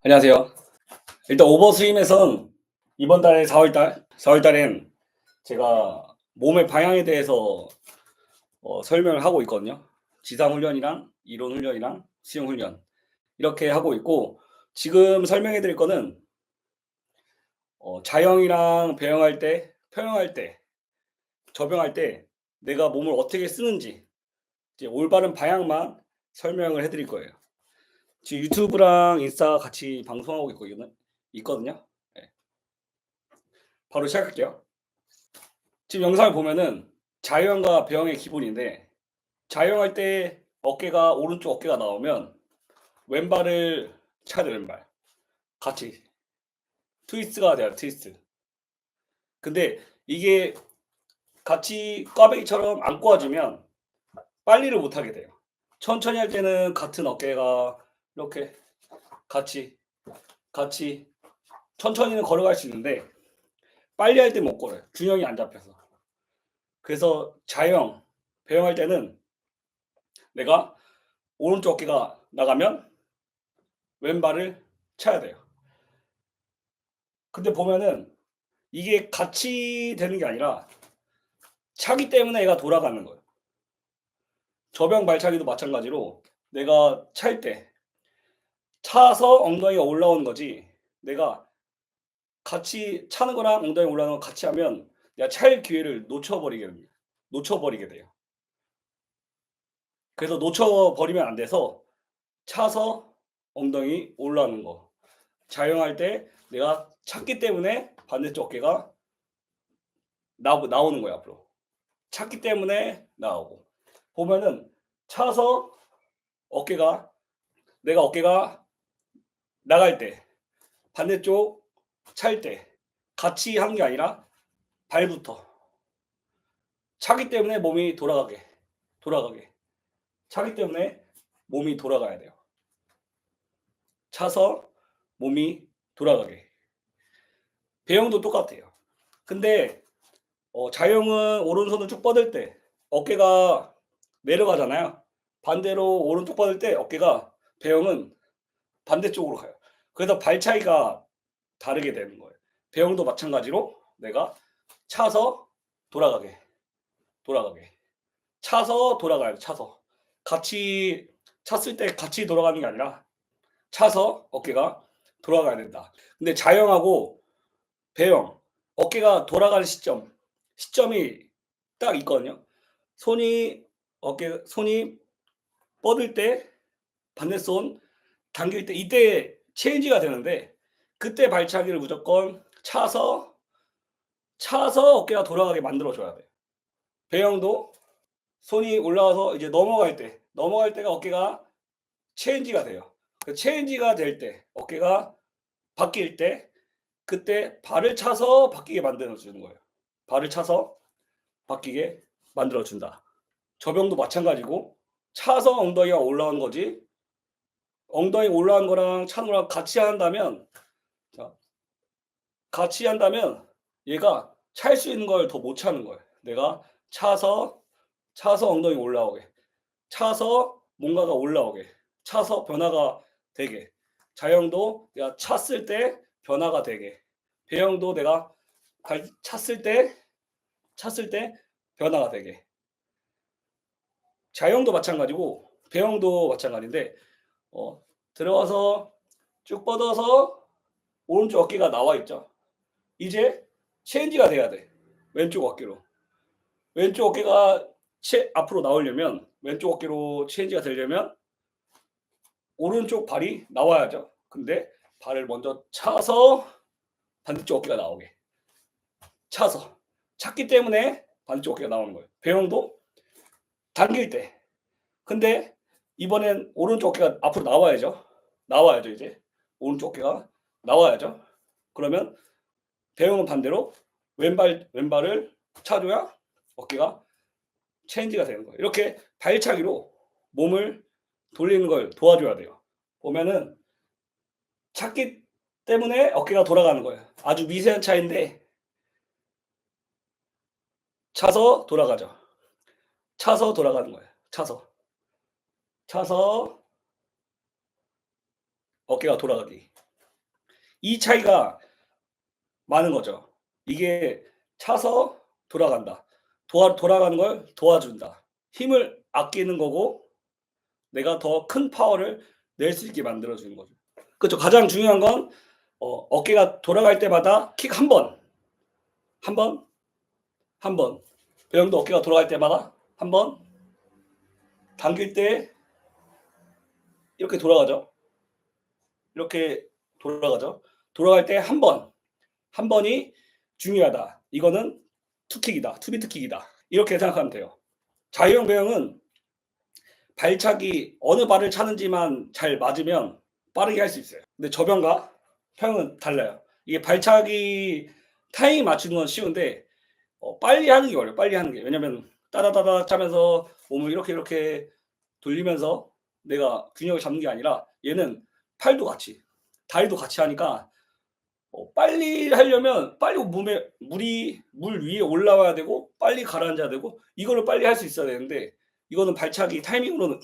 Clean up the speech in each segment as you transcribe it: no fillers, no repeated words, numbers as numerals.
안녕하세요. 일단 오버스윙에선 이번 달에 4월 달엔 제가 몸의 방향에 대해서 설명을 하고 있거든요. 지상 훈련이랑 이론 훈련이랑 수영 훈련 이렇게 하고 있고, 지금 설명해 드릴 거는 자영이랑 배영할 때, 평영할 때, 접영할 때 내가 몸을 어떻게 쓰는지 이제 올바른 방향만 설명을 해 드릴 거예요. 지금 유튜브랑 인스타 같이 방송하고 있거든요. 네. 바로 시작할게요. 지금 영상을 보면은 자유형과 배영의 기본인데, 자유형할 때 오른쪽 어깨가 나오면 왼발을 차야 돼. 왼발 같이 트위스트가 돼요. 트위스트. 근데 이게 같이 꽈배기처럼 안 꼬아지면 빨리를 못 하게 돼요. 천천히 할 때는 같은 어깨가 이렇게 같이 같이 천천히는 걸어갈 수 있는데, 빨리 할 때 못 걸어요. 균형이 안 잡혀서. 그래서 자유형, 배영할 때는 내가 오른쪽 어깨가 나가면 왼발을 차야 돼요. 근데 보면은 이게 같이 되는 게 아니라 차기 때문에 얘가 돌아가는 거예요. 접영 발차기도 마찬가지로 내가 찰 때 차서 엉덩이가 올라오는 거지, 내가 같이 차는 거랑 엉덩이 올라오는 거 같이 하면 내가 찰 기회를 놓쳐버리게 됩니다. 놓쳐버리게 돼요. 그래서 놓쳐버리면 안 돼서 차서 엉덩이 올라오는 거. 자영할 때 내가 찼기 때문에 반대쪽 어깨가 나오는 거예요, 앞으로. 찼기 때문에 나오고. 보면은 차서 어깨가 내가 어깨가 나갈 때, 반대쪽 찰 때 같이 하는 게 아니라 발부터 차기 때문에 몸이 돌아가게 차기 때문에 몸이 돌아가야 돼요. 차서 몸이 돌아가게. 배영도 똑같아요. 근데 자영은 오른손을 쭉 뻗을 때 어깨가 내려가잖아요. 반대로 오른쪽 뻗을 때 어깨가, 배영은 반대쪽으로 가요. 그래서 발 차이가 다르게 되는 거예요. 배영도 마찬가지로 내가 차서 돌아가게, 돌아가게. 차서 돌아가요. 차서. 같이 찼을 때 같이 돌아가는 게 아니라 차서 어깨가 돌아가야 된다. 근데 자영하고 배영, 어깨가 돌아가는 시점이 딱 있거든요. 손이 뻗을 때, 반대손 당길 때, 이때 체인지가 되는데, 그때 발차기를 무조건 차서 어깨가 돌아가게 만들어 줘야 돼요. 배영도 손이 올라와서 이제 넘어갈 때가 어깨가 체인지가 돼요. 그 체인지가 될 때, 어깨가 바뀔 때, 그때 발을 차서 바뀌게 만들어 주는 거예요. 발을 차서 바뀌게 만들어 준다. 접영도 마찬가지고 차서 엉덩이가 올라온 거지, 엉덩이 올라간 거랑 차는 거랑 자 같이 한다면 얘가 찰 수 있는 걸 더 못 차는 거예요. 내가 차서 엉덩이 올라오게, 차서 뭔가가 올라오게, 차서 변화가 되게. 자형도 내가 찼을 때 변화가 되게. 배형도 내가 찼을 때 변화가 되게. 자형도 마찬가지고 배형도 마찬가지인데, 들어가서 쭉 뻗어서 오른쪽 어깨가 나와 있죠. 이제 체인지가 돼야 돼. 왼쪽 어깨로. 왼쪽 어깨가 앞으로 나오려면, 왼쪽 어깨로 체인지가 되려면 오른쪽 발이 나와야죠. 근데 발을 먼저 차서 반대쪽 어깨가 나오게. 차서. 찼기 때문에 반대쪽 어깨가 나오는 거예요. 배영도 당길 때. 근데 이번엔 오른쪽 어깨가 앞으로 나와야죠, 이제. 오른쪽 어깨가 나와야죠. 그러면 배영은 반대로 왼발을 차줘야 어깨가 체인지가 되는 거예요. 이렇게 발차기로 몸을 돌리는 걸 도와줘야 돼요. 보면은 찼기 때문에 어깨가 돌아가는 거예요. 아주 미세한 차이인데 차서 돌아가죠. 차서 돌아가는 거예요. 차서 어깨가 돌아가기. 이 차이가 많은 거죠. 이게 차서 돌아간다. 돌아가는 걸 도와준다. 힘을 아끼는 거고 내가 더 큰 파워를 낼 수 있게 만들어 주는 거죠. 그쵸. 가장 중요한 건 어깨가 돌아갈 때마다 킥 한 번, 한 번, 한 번. 배영도 어깨가 돌아갈 때마다 한 번 당길 때 이렇게 돌아가죠. 이렇게 돌아가죠. 돌아갈 때 한 번, 한 번이 중요하다. 이거는 투킥이다. 투비트킥이다. 이렇게 생각하면 돼요. 자유형 배영은 발차기 어느 발을 차는지만 잘 맞으면 빠르게 할 수 있어요. 근데 저병과 평형은 달라요. 이게 발차기 타이밍 맞추는 건 쉬운데 빨리 하는 게 어려워요. 빨리 하는 게. 왜냐면 따다다닥 차면서 몸을 이렇게 돌리면서 내가 균형을 잡는 게 아니라 얘는 팔도 같이 다리도 같이 하니까 빨리 하려면 빨리 몸에 물 위에 올라와야 되고 빨리 가라앉아야 되고 이거를 빨리 할 수 있어야 되는데 이거는 발차기 타이밍으로는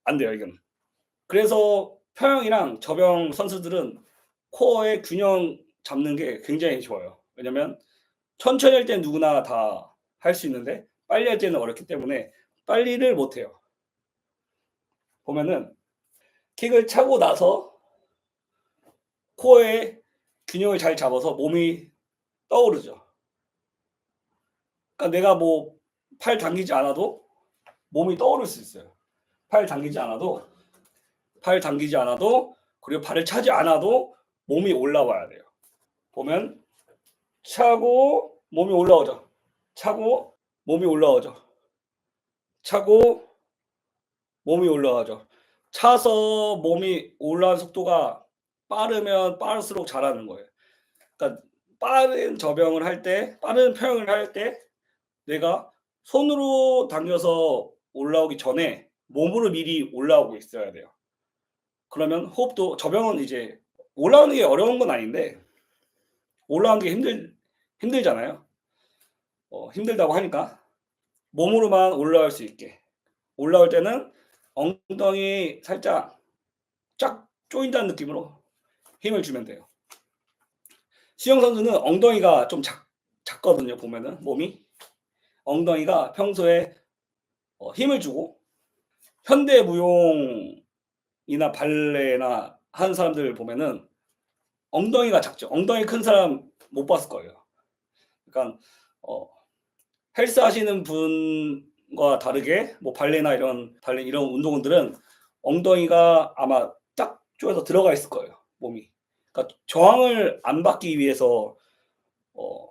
안 돼요, 이거는. 그래서 평형이랑 저병 선수들은 코어의 균형 잡는 게 굉장히 좋아요. 왜냐면 천천히 할 때는 누구나 다 할 수 있는데 빨리 할 때는 어렵기 때문에 빨리를 못 해요. 보면은 킥을 차고 나서 코어의 균형을 잘 잡아서 몸이 떠오르죠. 그러니까 내가 뭐 팔 당기지 않아도 몸이 떠오를 수 있어요. 팔 당기지 않아도 그리고 발을 차지 않아도 몸이 올라와야 돼요. 보면 차고 몸이 올라오죠. 차고 몸이 올라오죠. 차고 몸이 올라가죠. 차서 몸이 올라가는 속도가 빠르면 빠를수록 잘하는 거예요. 그러니까 빠른 저병을 할 때, 빠른 평형을 할 때 내가 손으로 당겨서 올라오기 전에 몸으로 미리 올라오고 있어야 돼요. 그러면 호흡도 저병은 이제 올라오는 게 어려운 건 아닌데 올라오는 게 힘들잖아요. 힘들다고 하니까 몸으로만 올라올 수 있게. 올라올 때는 엉덩이 살짝 쫙 조인다는 느낌으로 힘을 주면 돼요. 수영 선수는 엉덩이가 좀 작거든요. 보면은 몸이 엉덩이가 평소에 힘을 주고 현대 무용이나 발레나 하는 사람들 보면은 엉덩이가 작죠. 엉덩이 큰 사람 못 봤을 거예요. 그러니까 어 헬스 하시는 분과 다르게 뭐 발레나 이런 운동들은 엉덩이가 아마 딱 조여서 들어가 있을 거예요, 몸이. 그러니까 저항을 안 받기 위해서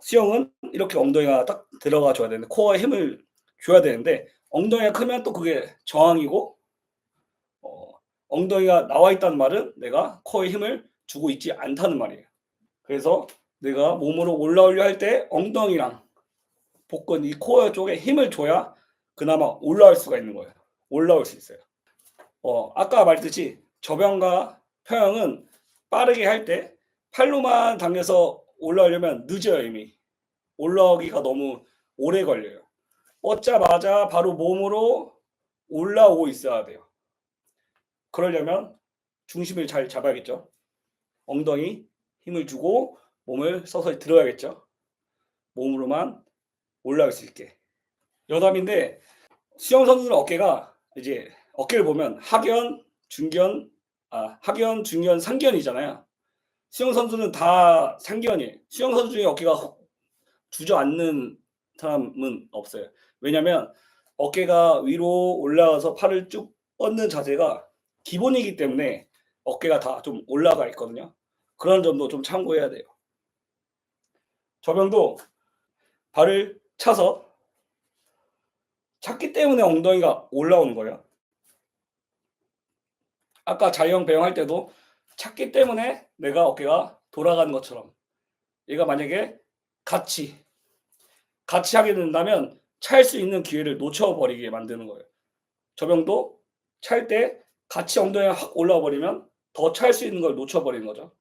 수영은 이렇게 엉덩이가 딱 들어가 줘야 되는데 코어에 힘을 줘야 되는데 엉덩이가 크면 또 그게 저항이고 어 엉덩이가 나와 있다는 말은 내가 코어에 힘을 주고 있지 않다는 말이에요. 그래서 내가 몸으로 올라오려 할 때 엉덩이랑 복근 이 코어 쪽에 힘을 줘야 그나마 올라올 수가 있는 거예요. 올라올 수 있어요. 아까 말했듯이 저병과 평형은 빠르게 할 때 팔로만 당겨서 올라오려면 늦어요, 이미. 올라오기가 너무 오래 걸려요. 뻗자마자 바로 몸으로 올라오고 있어야 돼요. 그러려면 중심을 잘 잡아야겠죠. 엉덩이 힘을 주고 몸을 서서히 들어야겠죠. 몸으로만 올라올 수 있게. 여담인데 수영 선수들 어깨가 이제 어깨를 보면 하견, 중견, 상견이잖아요. 수영 선수는 다 상견이에요. 수영 선수 중에 어깨가 주저앉는 사람은 없어요. 왜냐면 어깨가 위로 올라가서 팔을 쭉 뻗는 자세가 기본이기 때문에 어깨가 다 좀 올라가 있거든요. 그런 점도 좀 참고해야 돼요. 저병도 발을 차서 찼기 때문에 엉덩이가 올라오는 거예요. 아까 자유형 배영 할 때도 찼기 때문에 내가 어깨가 돌아가는 것처럼 얘가 만약에 같이 하게 된다면 찰 수 있는 기회를 놓쳐버리게 만드는 거예요. 저병도 찰 때 같이 엉덩이가 확 올라와 버리면 더 찰 수 있는 걸 놓쳐버리는 거죠.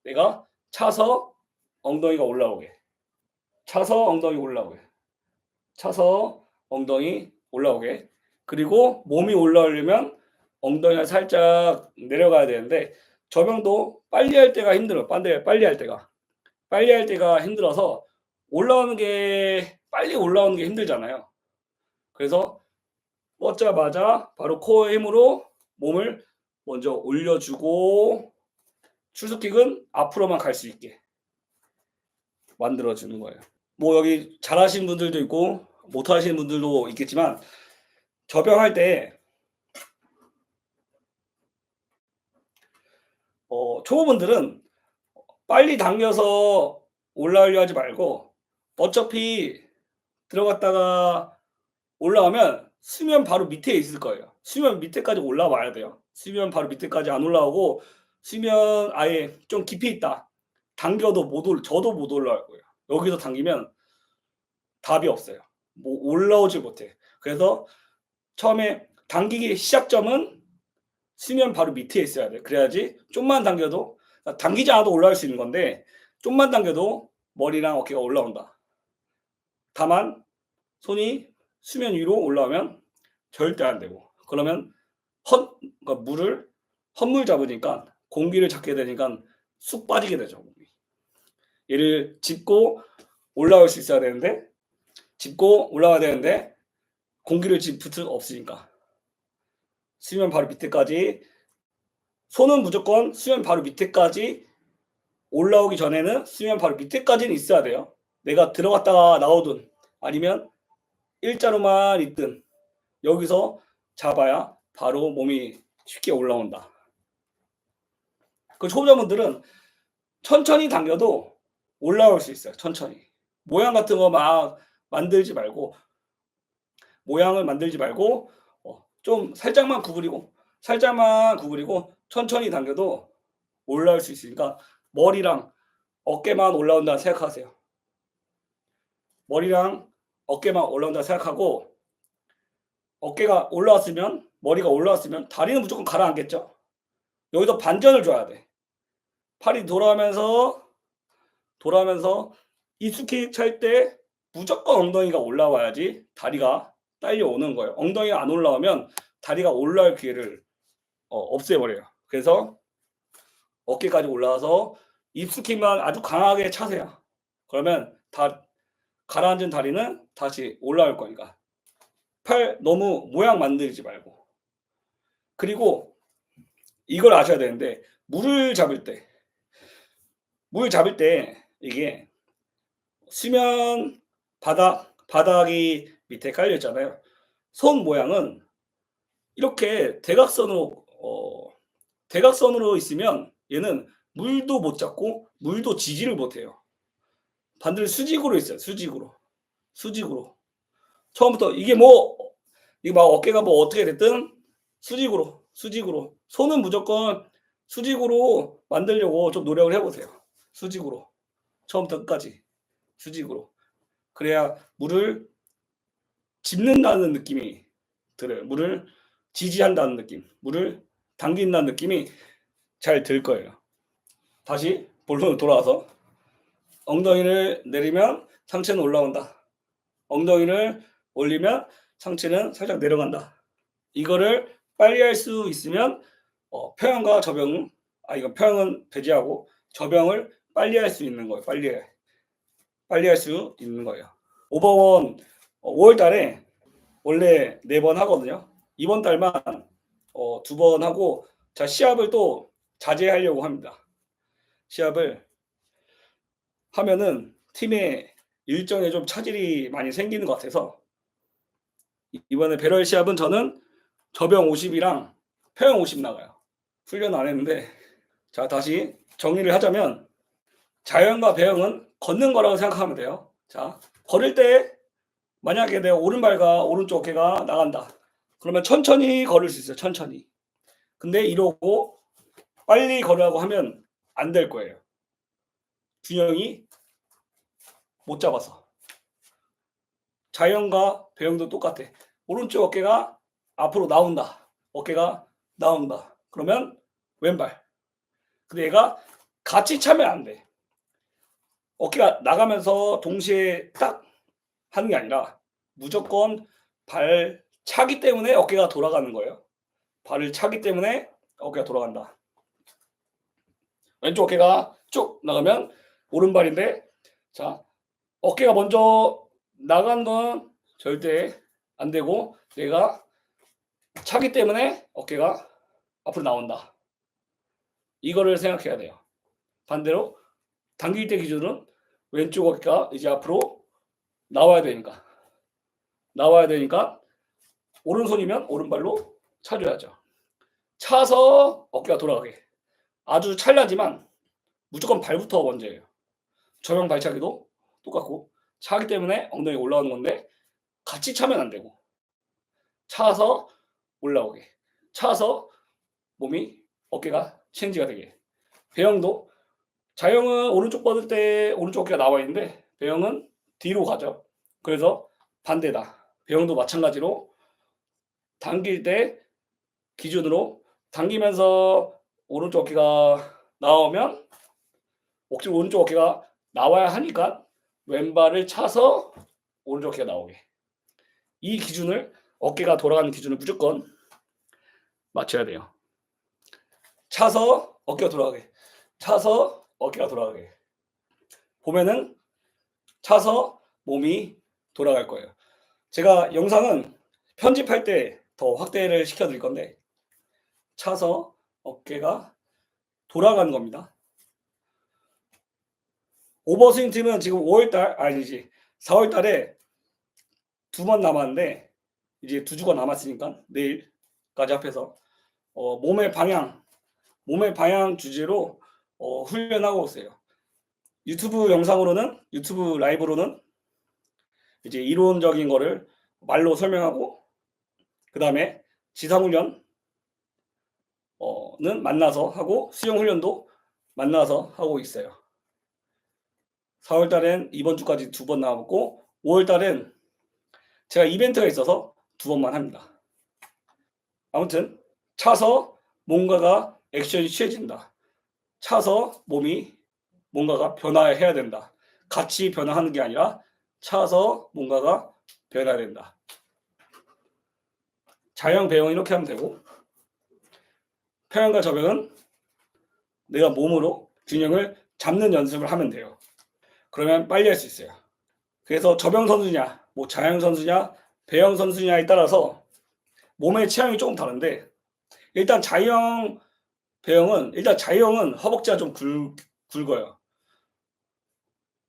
내가 차서 엉덩이가 올라오게. 차서 엉덩이 올라오게. 차서 엉덩이 올라오게. 그리고 몸이 올라오려면 엉덩이가 살짝 내려가야 되는데 저병도 빨리 할 때가 힘들어요. 빨리 할 때가. 빨리 할 때가 힘들어서 빨리 올라오는 게 힘들잖아요. 그래서 뻗자마자 바로 코어 힘으로 몸을 먼저 올려주고 출수킥은 앞으로만 갈 수 있게 만들어주는 거예요. 뭐 여기 잘하시는 분들도 있고 못하시는 분들도 있겠지만 저병할 때 초보분들은 빨리 당겨서 올라오려 하지 말고 어차피 들어갔다가 올라오면 수면 바로 밑에 있을 거예요. 수면 밑에까지 올라와야 돼요. 수면 바로 밑에까지 안 올라오고 수면 아예 좀 깊이 있다. 당겨도 저도 못 올라올 거예요. 여기서 당기면 답이 없어요. 뭐 올라오질 못해. 그래서 처음에 당기기 시작점은 수면 바로 밑에 있어야 돼. 그래야지 좀만 당겨도 당기지 않아도 올라올 수 있는 건데 좀만 당겨도 머리랑 어깨가 올라온다. 다만 손이 수면 위로 올라오면 절대 안 되고 그러면 그러니까 헛물 잡으니까 공기를 잡게 되니까 쑥 빠지게 되죠. 몸이. 얘를 짚고 올라올 수 있어야 되는데 짚고 올라와야 되는데 공기를 붙을 수 없으니까 수면 바로 밑에까지 손은 무조건 수면 바로 밑에까지 올라오기 전에는 수면 바로 밑에까지는 있어야 돼요. 내가 들어갔다가 나오든 아니면 일자로만 있든 여기서 잡아야 바로 몸이 쉽게 올라온다. 그 초보자분들은 천천히 당겨도 올라올 수 있어요. 천천히. 모양 같은 거 막 만들지 말고 모양을 만들지 말고 좀 살짝만 구부리고 천천히 당겨도 올라올 수 있으니까 머리랑 어깨만 올라온다 생각하세요. 머리랑 어깨만 올라온다 생각하고 어깨가 올라왔으면 머리가 올라왔으면 다리는 무조건 가라앉겠죠. 여기서 반전을 줘야 돼. 팔이 돌아오면서 입스킥 찰 때 무조건 엉덩이가 올라와야지 다리가 딸려오는 거예요. 엉덩이가 안 올라오면 다리가 올라올 기회를 없애버려요. 그래서 어깨까지 올라와서 입스킥만 아주 강하게 차세요. 그러면 가라앉은 다리는 다시 올라올 거니까. 팔 너무 모양 만들지 말고. 그리고 이걸 아셔야 되는데 물을 잡을 때 이게 수면 바닥이 밑에 깔려 있잖아요. 손 모양은 이렇게 대각선으로 있으면 얘는 물도 못 잡고 물도 지지를 못해요. 반대로 수직으로 있어요. 수직으로. 처음부터 이게 막 어깨가 뭐 어떻게 됐든 수직으로. 손은 무조건 수직으로 만들려고 좀 노력을 해보세요. 수직으로. 처음부터 끝까지 수직으로. 그래야 물을 짚는다는 느낌이 들어요. 물을 지지한다는 느낌, 물을 당긴다는 느낌이 잘 들 거예요. 다시 본론으로 돌아와서 엉덩이를 내리면 상체는 올라온다. 엉덩이를 올리면 상체는 살짝 내려간다. 이거를 빨리 할 수 있으면 평형과 저병, 이거 평형은 배제하고 저병을 빨리 할 수 있는 거예요. 빨리 할 수 있는 거예요. 오버원 5월 달에 원래 4번 하거든요. 이번 달만 2번 하고 시합을 또 자제하려고 합니다. 시합을 하면은 팀의 일정에 좀 차질이 많이 생기는 것 같아서 이번에 배럴 시합은 저는 저병 50이랑 평형 50 나가요. 훈련 안 했는데 자 다시 정리를 하자면 자형과 배형은 걷는 거라고 생각하면 돼요. 자 걸을 때 만약에 내 오른발과 오른쪽 어깨가 나간다. 그러면 천천히 걸을 수 있어요. 천천히. 근데 이러고 빨리 걸으라고 하면 안 될 거예요. 균형이 못 잡아서. 자형과 배형도 똑같아. 오른쪽 어깨가 앞으로 나온다. 어깨가 나온다. 그러면 왼발. 근데 얘가 같이 차면 안 돼. 어깨가 나가면서 동시에 딱 하는 게 아니라 무조건 발 차기 때문에 어깨가 돌아가는 거예요. 발을 차기 때문에 어깨가 돌아간다. 왼쪽 어깨가 쭉 나가면 오른발인데, 자, 어깨가 먼저 나간 건 절대 안 되고, 내가 차기 때문에 어깨가 앞으로 나온다. 이거를 생각해야 돼요. 반대로 당길 때 기준은 왼쪽 어깨가 이제 앞으로 나와야 되니까 오른손이면 오른발로 차줘야죠. 차서 어깨가 돌아가게. 아주 찰나지만 무조건 발부터 먼저예요. 저형 발차기도 똑같고, 차기 때문에 엉덩이 올라오는 건데 같이 차면 안 되고, 차서 올라오게, 차서 몸이 어깨가 체인지가 되게. 배영도, 자영은 오른쪽 뻗을 때 오른쪽 어깨가 나와 있는데 배영은 뒤로 가죠. 그래서 반대다. 배영도 마찬가지로 당길 때 기준으로 당기면서 오른쪽 어깨가 나오면 억지로 오른쪽 어깨가 나와야 하니까 왼발을 차서 오른쪽 어깨가 나오게. 이 기준을, 어깨가 돌아가는 기준을 무조건 맞춰야 돼요. 차서 어깨가 돌아가게, 차서 어깨가 돌아가게. 보면은 차서 몸이 돌아갈 거예요. 제가 영상은 편집할 때 더 확대를 시켜드릴 건데, 차서 어깨가 돌아가는 겁니다. 오버스윙 팀은 지금 5월달, 아니지, 4월달에 2번 남았는데 이제 2주가 남았으니까 내일까지 합해서 몸의 방향 주제로 훈련하고 있어요. 유튜브 영상으로는, 유튜브 라이브로는 이제 이론적인 거를 말로 설명하고, 그 다음에 지상훈련 는 만나서 하고, 수영훈련도 만나서 하고 있어요. 4월달엔 이번 주까지 2번 남았고, 5월달엔 제가 이벤트가 있어서 2번만 합니다. 아무튼 차서 뭔가가 액션이 취해진다. 차서 몸이 뭔가가 변화해야 된다. 같이 변화하는 게 아니라 차서 뭔가가 변화해야 된다. 자형, 배형 이렇게 하면 되고, 평형과 저병은 내가 몸으로 균형을 잡는 연습을 하면 돼요. 그러면 빨리 할 수 있어요. 그래서 저병 선수냐, 뭐 자형 선수냐, 배형 선수냐에 따라서 몸의 취향이 조금 다른데, 일단 자형, 배형은, 일단 자형은 허벅지가 좀 굵어요.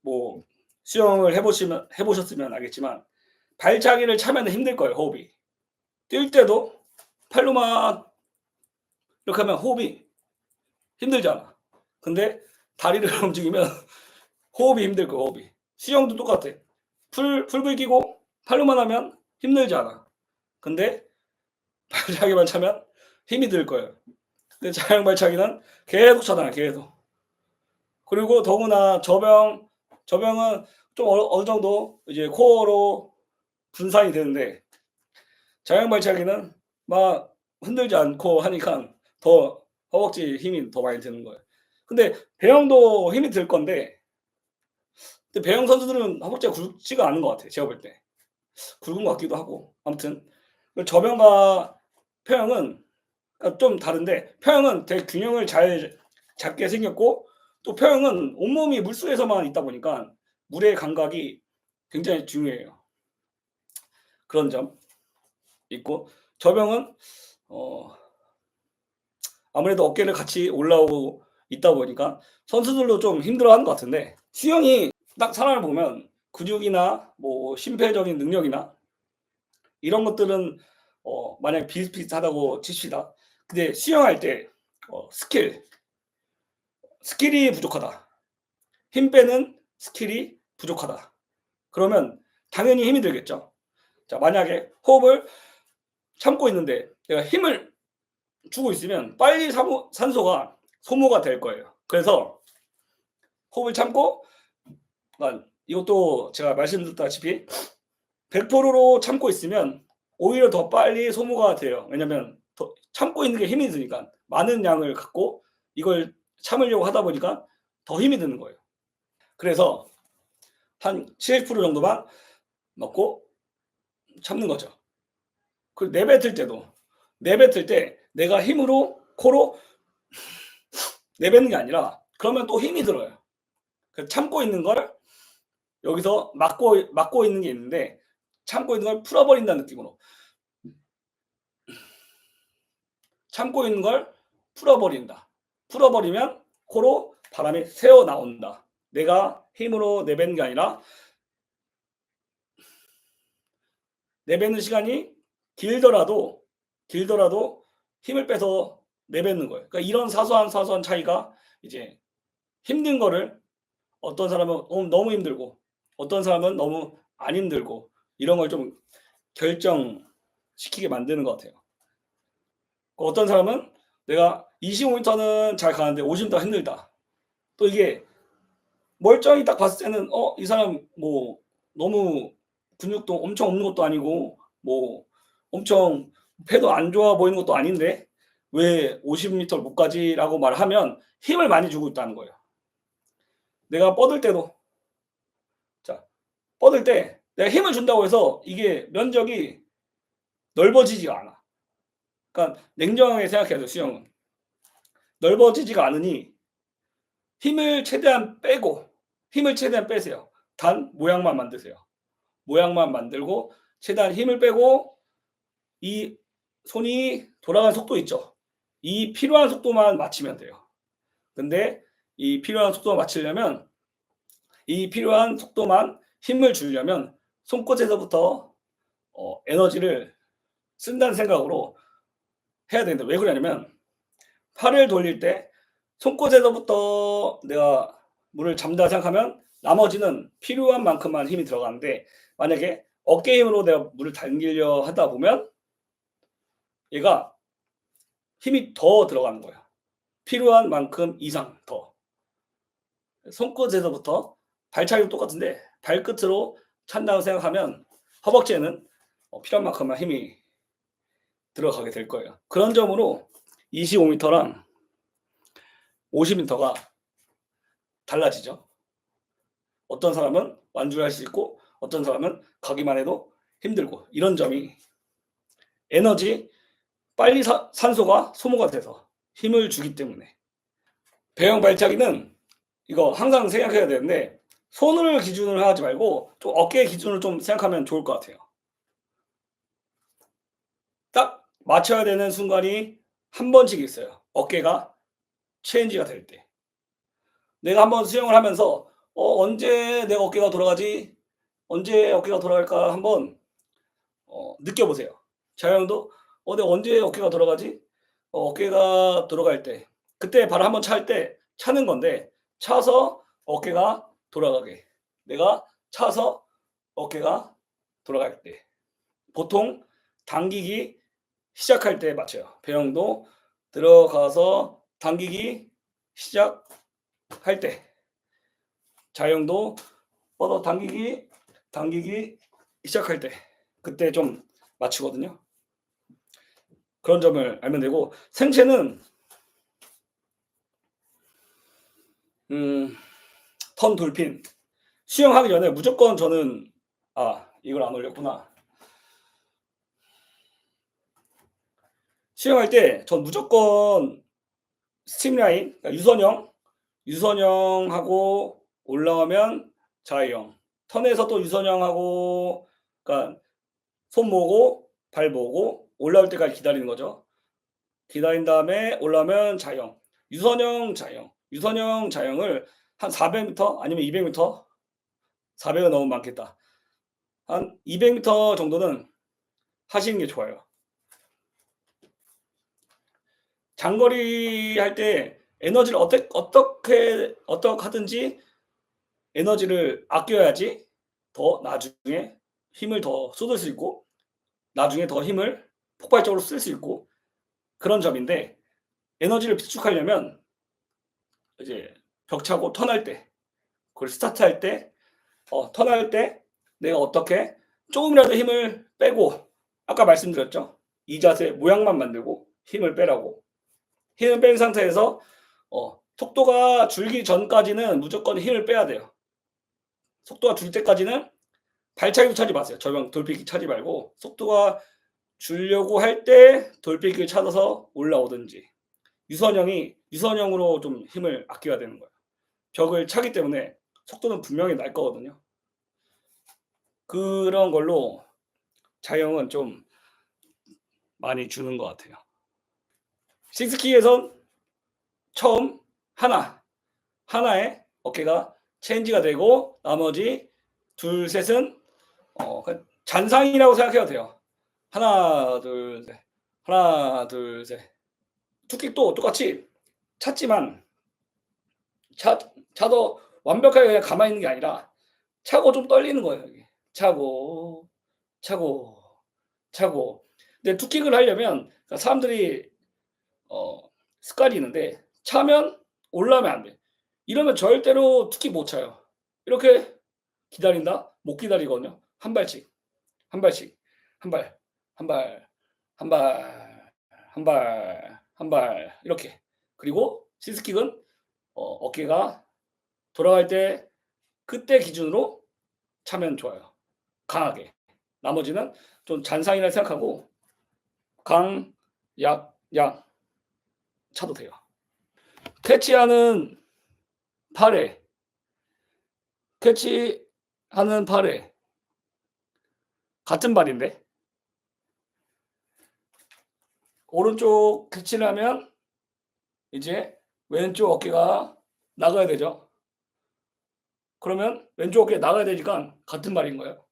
뭐 수영을 해보셨으면 알겠지만 발차기를 차면 힘들 거예요. 호흡이 뛸 때도 팔로만 이렇게 하면 호흡이 힘들잖아. 근데 다리를 움직이면 호흡이 힘들 거예요. 호흡이. 수영도 똑같아. 풀을 끼고 팔로만 하면 힘들지 않아. 근데 발차기만 차면 힘이 들 거예요. 근데 자형 발차기는 계속 차잖아. 계속. 그리고 더구나 저병은 좀 어느 정도 이제 코어로 분산이 되는데, 자형 발차기는 막 흔들지 않고 하니까 더 허벅지 힘이 더 많이 드는 거예요. 근데 배영도 힘이 들 건데, 근데 배영 선수들은 허벅지가 굵지가 않은 것 같아요. 제가 볼 때. 굵은 것 같기도 하고. 아무튼 저병과 평형은 좀 다른데, 평형은 되게 균형을 잘 잡게 생겼고, 또 평형은 온몸이 물속에서만 있다 보니까 물의 감각이 굉장히 중요해요. 그런 점 있고, 저병은 아무래도 어깨를 같이 올라오고 있다 보니까 선수들도 좀 힘들어하는 것 같은데, 수영이 딱 사람을 보면 근육이나 뭐 심폐적인 능력이나 이런 것들은 만약에 비슷비슷하다고 칩시다. 근데 수영할 때 스킬이 부족하다. 힘 빼는 스킬이 부족하다. 그러면 당연히 힘이 들겠죠. 자, 만약에 호흡을 참고 있는데 내가 힘을 주고 있으면 빨리 산소가 소모가 될 거예요. 그래서 호흡을 참고, 이것도 제가 말씀드렸다시피 100%로 참고 있으면 오히려 더 빨리 소모가 돼요. 왜냐면 더 참고 있는 게 힘이 드니까, 많은 양을 갖고 이걸 참으려고 하다 보니까 더 힘이 드는 거예요. 그래서 한 70% 정도만 넣고 참는 거죠. 그리고 내뱉을 때 내가 힘으로 코로 내뱉는 게 아니라 그러면 또 힘이 들어요. 참고 있는 걸 여기서 막고 있는 게 있는데 참고 있는 걸 풀어버린다는 느낌으로. 참고 있는 걸 풀어버린다. 풀어버리면 코로 바람이 새어 나온다. 내가 힘으로 내뱉는 게 아니라 내뱉는 시간이 길더라도 힘을 빼서 내뱉는 거예요. 그러니까 이런 사소한 차이가 이제 힘든 거를 어떤 사람은 너무 힘들고 어떤 사람은 너무 안 힘들고 이런 걸 좀 결정시키게 만드는 것 같아요. 어떤 사람은 내가 25m는 잘 가는데 50m 힘들다. 또 이게 멀쩡히 딱 봤을 때는 이 사람 뭐 너무 근육도 엄청 없는 것도 아니고 뭐 엄청 배도 안 좋아 보이는 것도 아닌데 왜 50m를 못 가지라고 말하면 힘을 많이 주고 있다는 거예요. 내가 뻗을 때도 뻗을 때 내가 힘을 준다고 해서 이게 면적이 넓어지지가 않아. 그러니까 냉정하게 생각해야 돼요, 수영은. 넓어지지가 않으니 힘을 최대한 빼세요. 단 모양만 만드세요. 모양만 만들고 최대한 힘을 빼고 이 손이 돌아가는 속도 있죠. 이 필요한 속도만 맞추면 돼요. 근데 이 필요한 속도만 맞추려면 이 필요한 속도만 힘을 주려면 손끝에서부터 에너지를 쓴다는 생각으로 해야 되는데 왜 그러냐면 팔을 돌릴 때 손끝에서부터 내가 물을 잡는다 생각하면 나머지는 필요한 만큼만 힘이 들어가는데 만약에 어깨 힘으로 내가 물을 당기려 하다 보면 얘가 힘이 더 들어가는 거야. 필요한 만큼 이상 더. 손끝에서부터 발차기도 똑같은데 발끝으로 찬다고 생각하면 허벅지에는 필요한 만큼만 힘이 들어가게 될 거예요. 그런 점으로 25m랑 50m가 달라지죠. 어떤 사람은 완주를 할 수 있고 어떤 사람은 가기만 해도 힘들고 이런 점이 에너지 빨리 산소가 소모가 돼서 힘을 주기 때문에 배영 발차기는 이거 항상 생각해야 되는데 손을 기준으로 하지 말고 좀 어깨 기준으로 좀 생각하면 좋을 것 같아요. 딱 맞춰야 되는 순간이 한 번씩 있어요. 어깨가 체인지가 될 때. 내가 한번 수영을 하면서 언제 내 어깨가 돌아가지? 언제 어깨가 돌아갈까 한번 느껴보세요. 자영도 내가 언제 어깨가 돌아가지? 어깨가 돌아갈 때 그때 발을 한번 찰 때 차는 건데 차서 어깨가 돌아가게 내가 차서 어깨가 돌아갈 때 보통 당기기 시작할 때 맞춰요. 배영도 들어가서 당기기 시작할 때 자영도 뻗어 당기기 시작할 때 그때 좀 맞추거든요. 그런 점을 알면 되고 생체는 턴 돌핀 수영하기 전에 무조건 저는 이걸 안 올렸구나. 수영할 때 전 무조건 스트림라인 그러니까 유선형하고 올라오면 자유형 턴에서 또 유선형하고 그러니까 손 모으고 발 모으고 올라올 때까지 기다리는 거죠. 기다린 다음에 올라오면 자유형 유선형 자유형을 한 400m 아니면 200m 400은 너무 많겠다. 한 200m 정도는 하시는 게 좋아요. 장거리 할 때 에너지를 어떻게 하든지 에너지를 아껴야지 더 나중에 힘을 더 쏟을 수 있고 나중에 더 힘을 폭발적으로 쓸 수 있고 그런 점인데 에너지를 비축하려면 이제 벽차고 턴할 때 그리고 스타트할 때 턴할 때 내가 어떻게 조금이라도 힘을 빼고 아까 말씀드렸죠. 이 자세 모양만 만들고 힘을 빼라고. 힘을 뺀 상태에서 속도가 줄기 전까지는 무조건 힘을 빼야 돼요. 속도가 줄 때까지는 발차기도 차지 마세요. 저병 돌피기 차지 말고 속도가 줄려고 할 때 돌피기를 찾아서 올라오든지 유선형이 유선형으로 좀 힘을 아껴야 되는 거예요. 벽을 차기 때문에 속도는 분명히 날 거거든요. 그런 걸로 자영은 좀 많이 주는 것 같아요. 식스키에선 처음 하나에 어깨가 체인지가 되고 나머지 둘 셋은 잔상이라고 생각해도 돼요. 하나 둘 셋, 하나 둘 셋. 투킥도 똑같이 찼지만 차도 완벽하게 그냥 가만히 있는 게 아니라 차고 좀 떨리는 거예요. 이게. 차고 차고 차고. 근데 투킥을 하려면 사람들이 습관이 있는데 차면 올라오면 안 돼. 이러면 절대로 투킥 못 차요. 이렇게 기다린다? 못 기다리거든요. 한 발씩, 한 발씩, 한 발, 한 발, 한 발, 한 발, 한 발 이렇게. 그리고 시스킥은 어깨가 돌아갈 때 그때 기준으로 차면 좋아요. 강하게. 나머지는 좀 잔상이라 생각하고 강, 약, 양 차도 돼요. 캐치하는 팔에 캐치하는 팔에 같은 발인데 오른쪽 캐치를 하면 이제 왼쪽 어깨가 나가야 되죠. 그러면 왼쪽 어깨 나가야 되니까 같은 발인 거예요.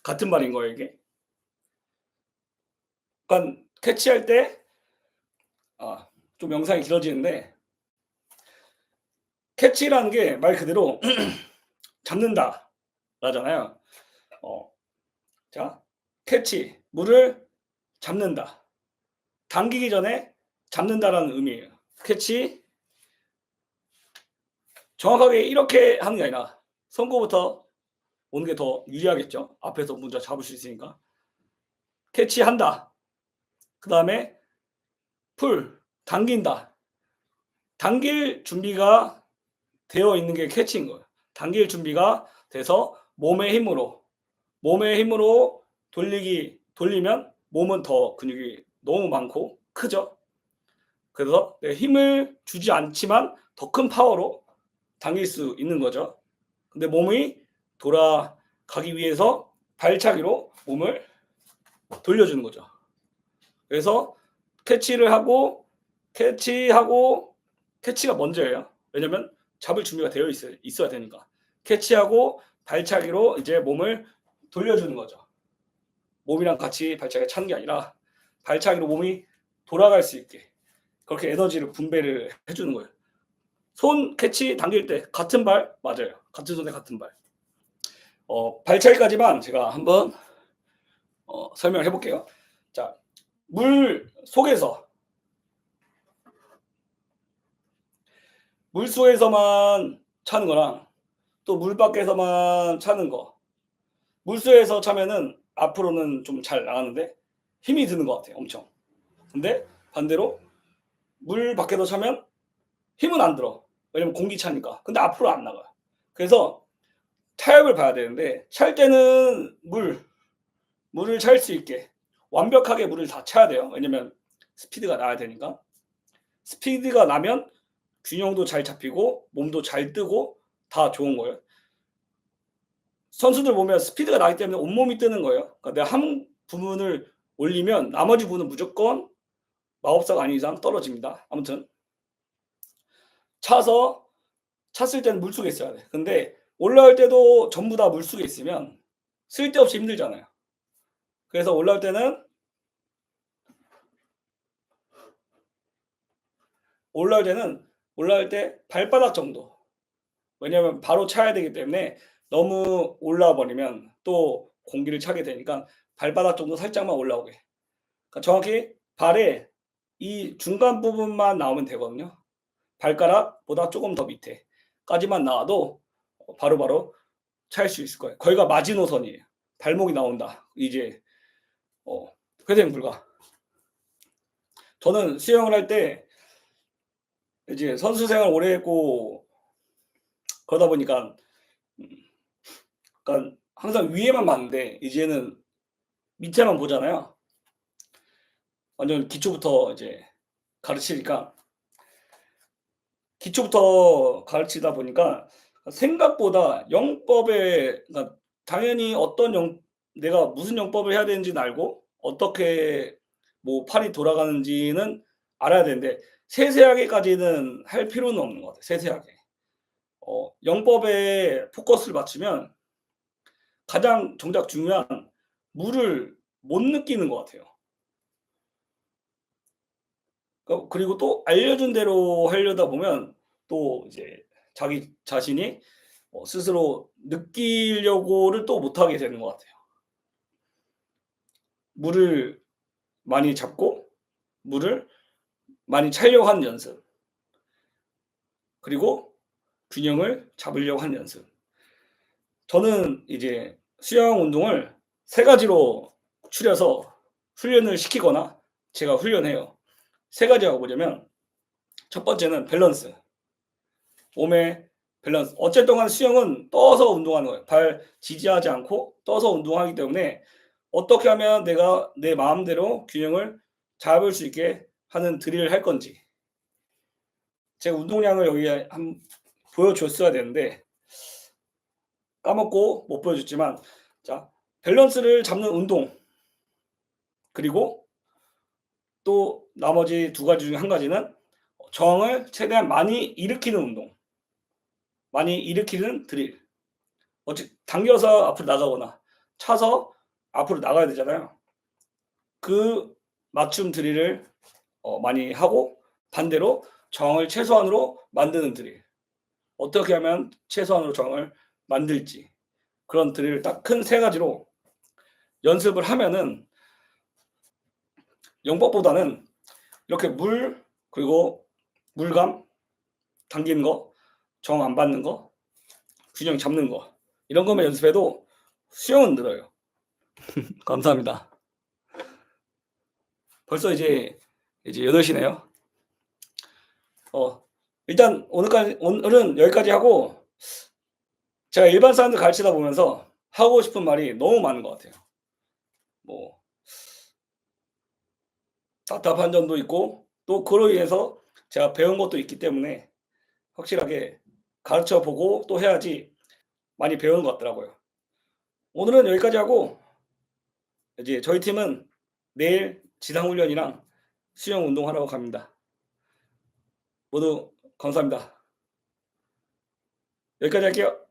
같은 발인 거예요, 이게. 그러니까 캐치할 때 좀 영상이 길어지는데 캐치라는 게 말 그대로 잡는다 라잖아요. 자, 캐치, 물을 잡는다. 당기기 전에 잡는다라는 의미예요. 캐치. 정확하게 이렇게 하는 게 아니라 손고부터 오는 게 더 유리하겠죠. 앞에서 먼저 잡을 수 있으니까. 캐치한다. 그 다음에 풀, 당긴다. 당길 준비가 되어 있는 게 캐치인 거예요. 당길 준비가 돼서 몸의 힘으로 돌리면 몸은 더 근육이 너무 많고 크죠. 그래서 힘을 주지 않지만 더 큰 파워로 당길 수 있는 거죠. 근데 몸이 돌아가기 위해서 발차기로 몸을 돌려주는 거죠. 그래서 캐치하고 캐치가 먼저예요. 왜냐면 잡을 준비가 되어 있어야 되니까. 캐치하고 발차기로 이제 몸을 돌려주는 거죠. 몸이랑 같이 발차기가 차는 게 아니라 발차기로 몸이 돌아갈 수 있게 그렇게 에너지를 분배를 해주는 거예요. 손 캐치 당길 때 같은 발 맞아요. 같은 손에 같은 발. 발차기까지만 제가 한번 설명을 해볼게요. 자, 물 속에서만 차는 거랑 또 물 밖에서만 차는 거. 물속에서 차면은 앞으로는 좀 잘 나가는데 힘이 드는 것 같아요. 엄청. 근데 반대로 물 밖에서 차면 힘은 안 들어. 왜냐면 공기 차니까. 근데 앞으로 안 나가요. 그래서 타협을 봐야 되는데 찰 때는 물을 찰 수 있게 완벽하게 물을 다 차야 돼요. 왜냐면 스피드가 나야 되니까. 스피드가 나면 균형도 잘 잡히고 몸도 잘 뜨고 다 좋은 거예요. 선수들 보면 스피드가 나기 때문에 온몸이 뜨는 거예요. 그러니까 내가 한 부분을 올리면 나머지 부분은 무조건 마법사가 아닌 이상 떨어집니다. 아무튼 찼을 때는 물속에 있어야 돼. 근데 올라올 때도 전부 다 물속에 있으면 쓸데없이 힘들잖아요. 그래서 올라올 때 발바닥 정도. 왜냐면 바로 차야 되기 때문에 너무 올라와 버리면 또 공기를 차게 되니까 발바닥 정도 살짝만 올라오게. 그러니까 정확히 발에 이 중간 부분만 나오면 되거든요. 발가락보다 조금 더 밑에까지만 나와도 바로바로 찰 수 있을 거예요. 거기가 마지노선이에요. 발목이 나온다. 이제 회생 불가. 저는 수영을 할 때 이제 선수 생활 오래 했고 그러다 보니까 그러니까 항상 위에만 봤는데 이제는 밑에만 보잖아요. 완전 기초부터 이제 가르치니까 기초부터 가르치다 보니까 생각보다 영법에, 그러니까 당연히 어떤 영 내가 무슨 영법을 해야 되는지는 알고 어떻게 뭐 팔이 돌아가는지는 알아야 되는데 세세하게까지는 할 필요는 없는 것 같아요, 세세하게. 영법에 포커스를 맞추면 가장 정작 중요한 물을 못 느끼는 것 같아요. 그리고 또 알려준 대로 하려다 보면 또 이제 자기 자신이 스스로 느끼려고를 또 못하게 되는 것 같아요. 물을 많이 잡고 물을 많이 차려고 하는 연습, 그리고 균형을 잡으려고 하는 연습. 저는 이제 수영 운동을 세 가지로 추려서 훈련을 시키거나 제가 훈련해요. 세 가지가 뭐냐면 첫 번째는 밸런스. 몸의 밸런스. 어쨌든 간에 수영은 떠서 운동하는 거예요. 발 지지하지 않고 떠서 운동하기 때문에 어떻게 하면 내가 내 마음대로 균형을 잡을 수 있게 하는 드릴을 할 건지. 제가 운동량을 여기에 보여줬어야 되는데 까먹고 못 보여줬지만, 자, 밸런스를 잡는 운동, 그리고 또 나머지 두 가지 중에 한 가지는 저항을 최대한 많이 일으키는 운동, 많이 일으키는 드릴. 당겨서 앞으로 나가거나 차서 앞으로 나가야 되잖아요. 그 맞춤 드릴을 많이 하고, 반대로 저항을 최소한으로 만드는 드릴. 어떻게 하면 최소한으로 저항을 만들지. 그런 드릴을 딱 큰 세 가지로 연습을 하면은 영법보다는 이렇게 그리고 물감, 당기는 거, 저항 안 받는 거, 균형 잡는 거, 이런 것만 연습해도 수영은 늘어요. 감사합니다. 벌써 이제 8 시네요. 일단 오늘은 여기까지 하고, 제가 일반 사람들 가르치다 보면서 하고 싶은 말이 너무 많은 것 같아요. 뭐 답답한 점도 있고 또 그로 인해서 제가 배운 것도 있기 때문에 확실하게 가르쳐 보고 또 해야지 많이 배우는 것 같더라고요. 오늘은 여기까지 하고, 이제 저희 팀은 내일 지상 훈련이랑 수영 운동하러 갑니다. 모두 감사합니다. 여기까지 할게요.